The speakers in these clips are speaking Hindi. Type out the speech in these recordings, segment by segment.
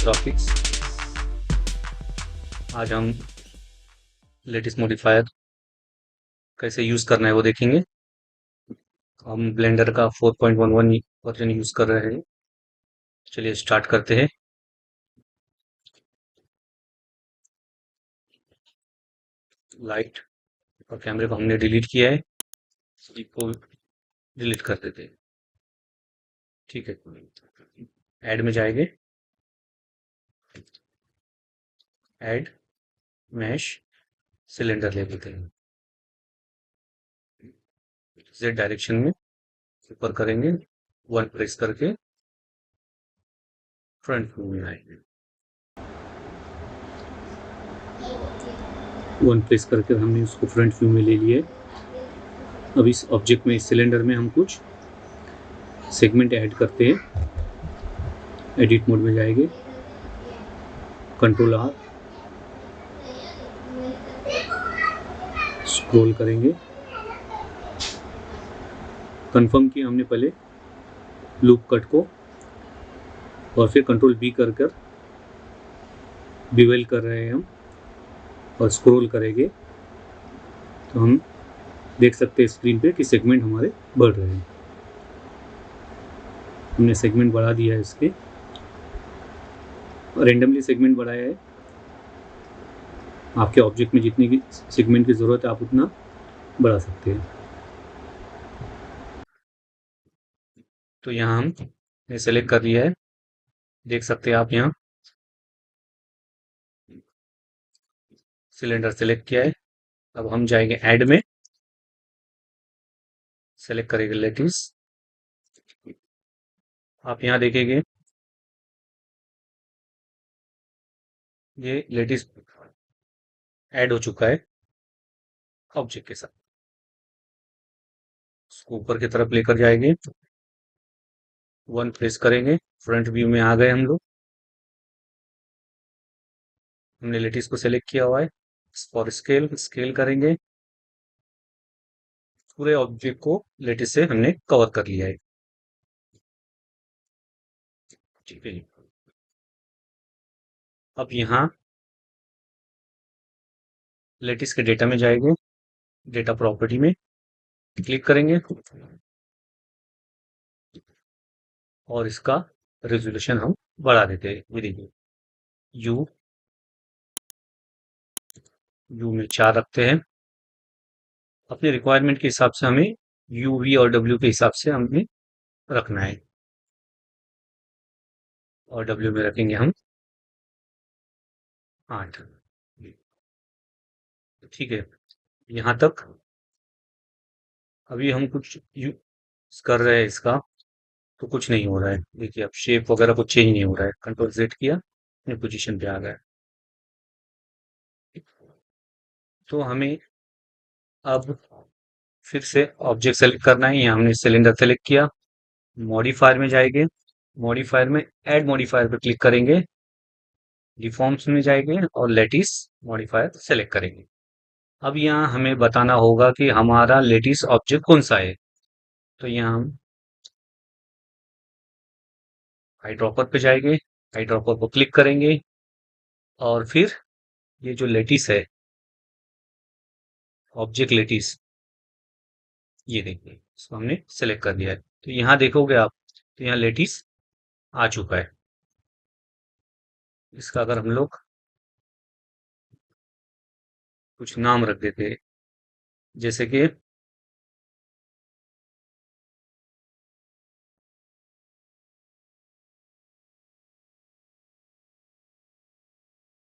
ग्राफिक्स। आज हम लेटेस्ट मॉडिफायर कैसे यूज करना है वो देखेंगे। हम ब्लेंडर का 4.11 वर्जन यूज कर रहे हैं। चलिए स्टार्ट करते हैं। लाइट और कैमरे को हमने डिलीट किया है, इसको डिलीट कर देते हैं। ठीक है, ऐड में जाएंगे, ऐड मैश सिलेंडर ले लेते हैं। जेड डायरेक्शन में ऊपर करेंगे, वन प्रेस करके फ्रंट व्यू में आएंगे। वन प्रेस करके हमने उसको फ्रंट व्यू में ले लिया। अब इस ऑब्जेक्ट में, इस सिलेंडर में हम कुछ सेगमेंट ऐड करते हैं। एडिट मोड में जाएंगे, कंट्रोल आर, स्क्रॉल करेंगे। कंफर्म किया हमने पहले लूप कट को, और फिर कंट्रोल बी कर बिवेल कर रहे हैं हम, और स्क्रॉल करेंगे तो हम देख सकते हैं स्क्रीन पे कि सेगमेंट हमारे बढ़ रहे हैं। हमने सेगमेंट बढ़ा दिया है इसके, और रेंडमली सेगमेंट बढ़ाया है। आपके ऑब्जेक्ट में जितनी की सेगमेंट की ज़रूरत है आप उतना बढ़ा सकते हैं। तो यहाँ हम सेलेक्ट कर लिया है, देख सकते हैं आप। यहाँ सिलेंडर सेलेक्ट किया है। अब हम जाएंगे ऐड में, सेलेक्ट करेंगे लेटिस। आप यहाँ देखेंगे ये लेटिस ऐड हो चुका है ऑब्जेक्ट के साथ। उसको ऊपर की तरफ लेकर जाएंगे, वन प्रेस करेंगे, फ्रंट व्यू में आ गए हम लोग। हमने लेटिस को सेलेक्ट किया हुआ है। फॉर स्केल, स्केल करेंगे, पूरे ऑब्जेक्ट को लेटिस से हमने कवर कर लिया है। ठीक है जी। अब यहाँ लेटिस के डेटा में जाएंगे, डेटा प्रॉपर्टी में क्लिक करेंगे, और इसका रेजोल्यूशन हम बढ़ा देते हैं। ये देखिए, यू यू में 4 रखते हैं। अपने रिक्वायरमेंट के हिसाब से हमें यू, वी और डब्ल्यू के हिसाब से हमें रखना है। और डब्ल्यू में रखेंगे हम 8। ठीक है, यहाँ तक अभी हम कुछ यूज कर रहे हैं इसका, तो कुछ नहीं हो रहा है। देखिए, अब शेप वगैरह कुछ चेंज नहीं हो रहा है। कंट्रोल जेड किया, अपने पोजीशन पे आ गया। तो हमें अब फिर से ऑब्जेक्ट सेलेक्ट करना है। यहाँ हमने सिलेंडर सेलेक्ट किया, मॉडिफायर में जाएंगे, मॉडिफायर में ऐड मॉडिफायर पे क्लिक करेंगे, डिफॉर्म्स में जाएंगे और लेटिस मॉडिफायर सेलेक्ट करेंगे। अब यहाँ हमें बताना होगा कि हमारा लेटिस ऑब्जेक्ट कौन सा है। तो यहाँ हम आई ड्रॉपर पे जाएंगे, आई ड्रॉपर को क्लिक करेंगे, और फिर ये जो लेटिस है, ऑब्जेक्ट लेटिस, ये देखिए इसको हमने सेलेक्ट कर दिया है। तो यहाँ देखोगे आप, तो यहाँ लेटिस आ चुका है। इसका अगर हम लोग कुछ नाम रख देते, जैसे कि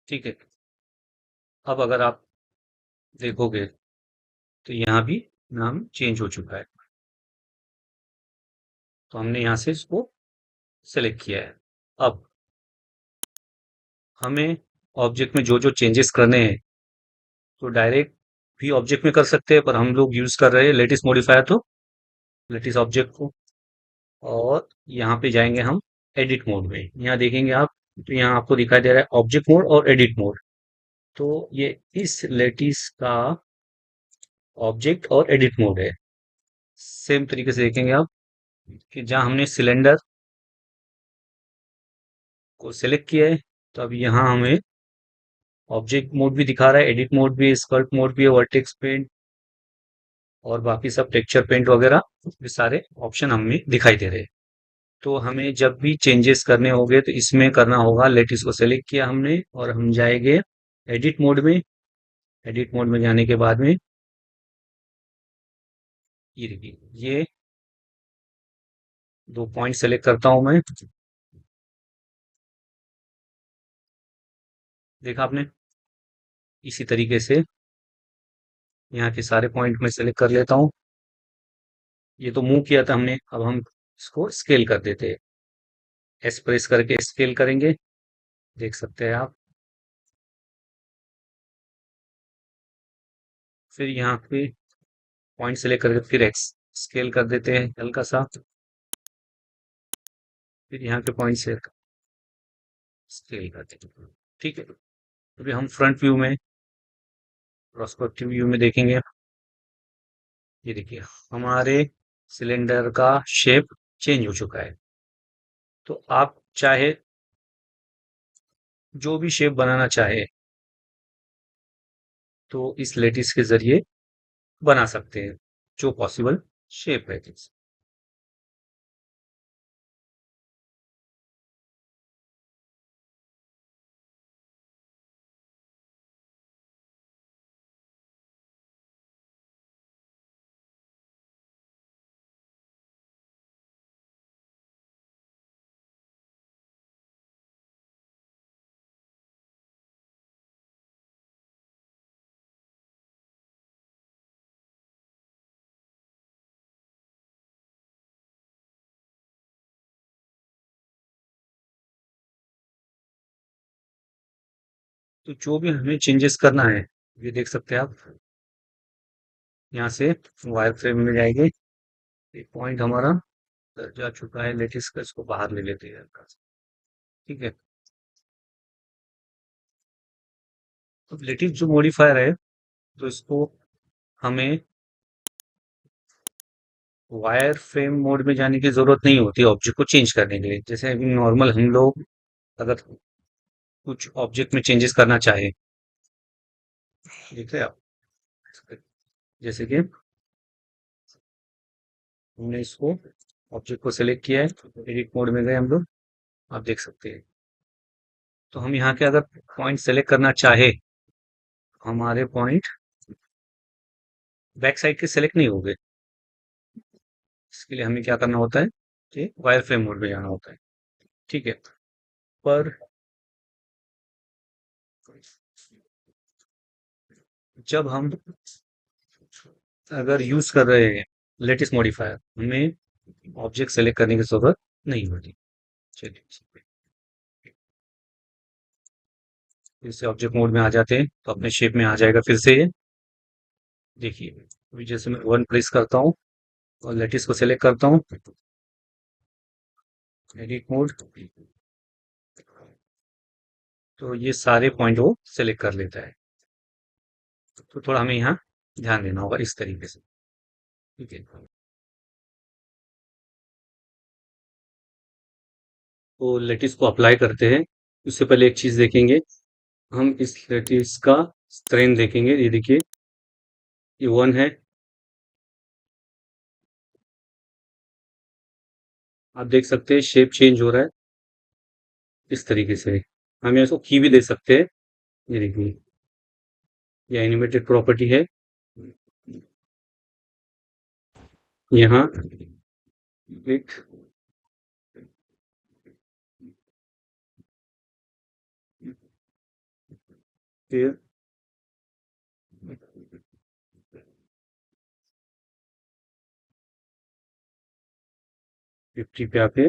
ठीक है, अब अगर आप देखोगे तो यहाँ भी नाम चेंज हो चुका है। तो हमने यहाँ से इसको सेलेक्ट किया है। अब हमें ऑब्जेक्ट में जो जो चेंजेस करने हैं, तो डायरेक्ट भी ऑब्जेक्ट में कर सकते हैं, पर हम लोग यूज कर रहे हैं लेटिस मॉडिफायर। तो लेटिस ऑब्जेक्ट को, और यहाँ पे जाएंगे हम एडिट मोड में। यहाँ देखेंगे आप, तो यहाँ आपको दिखाई दे रहा है ऑब्जेक्ट मोड और एडिट मोड। तो ये इस लेटिस का ऑब्जेक्ट और एडिट मोड है। सेम तरीके से देखेंगे आप कि जहाँ हमने सिलेंडर को सिलेक्ट किया है। तो अब यहाँ हमें ऑब्जेक्ट मोड भी दिखा रहा है, एडिट मोड भी है, स्कल्प मोड भी है, वर्टेक्स पेंट और बाकी सब टेक्सचर पेंट वगैरह, ये सारे ऑप्शन हमें दिखाई दे रहे हैं। तो हमें जब भी चेंजेस करने होंगे तो इसमें करना होगा। लेटिस को सेलेक्ट किया हमने और हम जाएंगे एडिट मोड में। एडिट मोड में जाने के बाद में ये देखिए, ये 2 पॉइंट सेलेक्ट करता हूं मैं। देखा आपने, इसी तरीके से यहाँ के सारे पॉइंट में सेलेक्ट कर लेता हूँ। ये तो मूव किया था हमने, अब हम इसको स्केल कर देते हैं। एस प्रेस करके स्केल करेंगे, देख सकते हैं आप। फिर यहाँ पे पॉइंट सेलेक्ट करके फिर एक्स स्केल कर देते हैं हल्का सा। फिर यहाँ के पॉइंट से स्केल कर देते हैं, ठीक है। अभी हम फ्रंट व्यू में, प्रोस्पेक्टिव व्यू में देखेंगे। ये देखिए, हमारे सिलेंडर का शेप चेंज हो चुका है। तो आप चाहे जो भी शेप बनाना चाहे तो इस लेटिस के जरिए बना सकते हैं, जो पॉसिबल शेप है। तो जो भी हमें चेंजेस करना है, ये देख सकते हैं आप। यहाँ से वायर फ्रेम में जाएंगे, एक पॉइंट हमारा जा चुका है लेटिस का, इसको बाहर ले लेते हैं हल्का सा, ठीक है। अब लेटिस जो मॉडिफायर है, तो इसको हमें वायर फ्रेम मोड में जाने की जरूरत नहीं होती ऑब्जेक्ट को चेंज करने के लिए। जैसे अभी नॉर्मल हम लोग अगर कुछ ऑब्जेक्ट में चेंजेस करना चाहे, देख रहे हैं आप, जैसे कि हमने इसको ऑब्जेक्ट को सिलेक्ट किया है, एडिट मोड में गए हम लोग, आप देख सकते हैं। तो हम यहाँ के अगर पॉइंट सेलेक्ट करना चाहे, हमारे पॉइंट बैक साइड के सेलेक्ट नहीं होंगे। इसके लिए हमें क्या करना होता है कि वायर फ्रेम मोड में जाना होता है, ठीक है। पर जब हम अगर यूज कर रहे हैं लेटेस्ट मॉडिफायर, हमें ऑब्जेक्ट सेलेक्ट करने की जरूरत नहीं होती। चलिए, फिर से ऑब्जेक्ट मोड में आ जाते हैं तो अपने शेप में आ जाएगा फिर से ये। देखिए, अभी जैसे मैं वन प्रेस करता हूँ और लेटिस को सेलेक्ट करता हूँ, एडिट मोड, तो ये सारे पॉइंट वो सेलेक्ट कर लेता है। तो थोड़ा हमें यहाँ ध्यान देना होगा इस तरीके से, ठीक है। तो लेटिस को अप्लाई करते हैं, उससे पहले एक चीज देखेंगे। हम इस लेटिस का स्ट्रेन देखेंगे। ये देखिए, ये 1 है। आप देख सकते हैं शेप चेंज हो रहा है इस तरीके से। हम इसको की भी दे सकते हैं। ये देखिए, ये एनिमेटेड प्रॉपर्टी है। यहाँ क्लिक, फिर 50 पे आके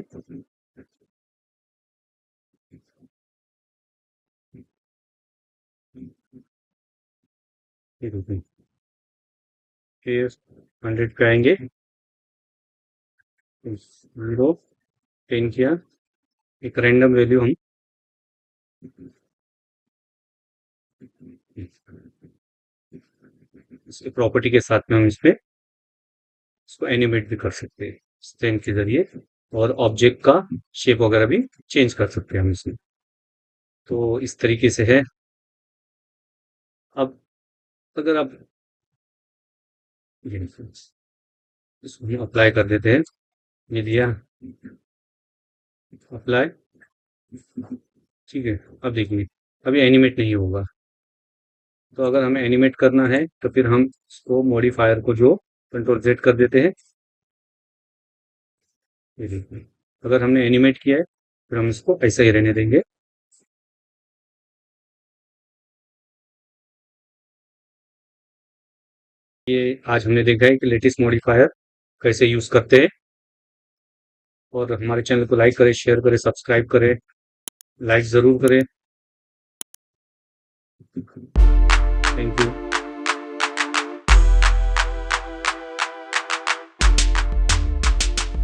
ये देखिए, फिर 100 पे आएंगे, 0 10 किया, एक रैंडम वैल्यू हम इसके प्रॉपर्टी के साथ में हम इस पे इसको एनिमेट भी कर सकते हैं स्ट्रेन के जरिए। और ऑब्जेक्ट का शेप वगैरह भी चेंज कर सकते हैं हम इसमें। तो इस तरीके से है। अब अगर आप ये देखिए, इसको हम अप्लाई कर देते हैं। ये दिया अप्लाई। ठीक है। अब देखिए, अभी एनिमेट नहीं होगा। तो अगर हमें एनिमेट करना है तो फिर हम इसको मॉडिफायर को जो कंट्रोल जेड कर देते हैं। ये देखिए, अगर हमने एनिमेट किया है फिर हम इसको ऐसा ही रहने देंगे। ये आज हमने देखा है कि लेटेस्ट मॉडिफायर कैसे यूज करते हैं। और हमारे चैनल को लाइक करें, शेयर करें, सब्सक्राइब करें, लाइक जरूर करें।